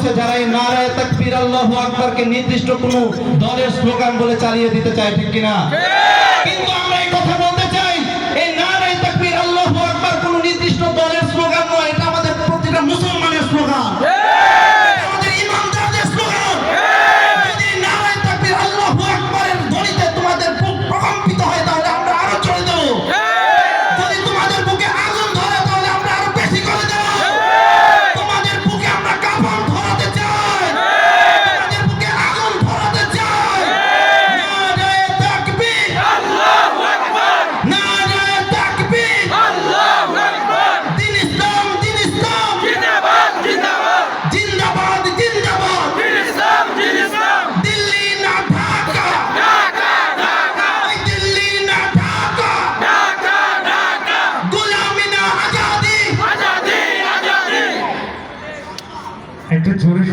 আছে যারা এই নারায়ে তাকবীর আল্লাহু আকবারকে নির্দিষ্ট কোনো দলের স্লোগান বলে চালিয়ে দিতে চায়, ঠিক কিনা? কিন্তু আমরা এই কথা বলতে চাই, এই নারায়ে তাকবীর আল্লাহু আকবার কোনো নির্দিষ্ট দলের স্লোগান নয়, এটা আমাদের প্রতিটা মুসলমানের স্লোগান, আমাদের ইমানদারদের স্লোগান। যদি নারায়ে তাকবীর আল্লাহু আকবারের ধ্বনিতে তোমাদের বুক প্রকম্পিত হয় তাহলে আমরা আরো চলে দেব। যদি তোমাদের বুকে আগুন ধরে তাহলে আমরা আরো বেশি করে দেব। তোমাদের বুকে আমরা কাফন ধরাতে চাই, তোমাদের বুকে আগুন ধরাতে চাই। নারায়ে তাকবীর আল্লাহু আকবার, নারায়ে তাকবীর আল্লাহু আকবার। দিন ইসলাম জিন্দাবাদ জিন্দাবাদ, জিন্দাবাদ জিন্দাবাদ, দিন ইসলাম। দিল্লি না ঢাকা, ঢাকা ঢাকা, দিল্লি না ঢাকা, ঢাকা ঢাকা। গোলামি না আজাদি, আজাদি আজাদি। একটু জোরে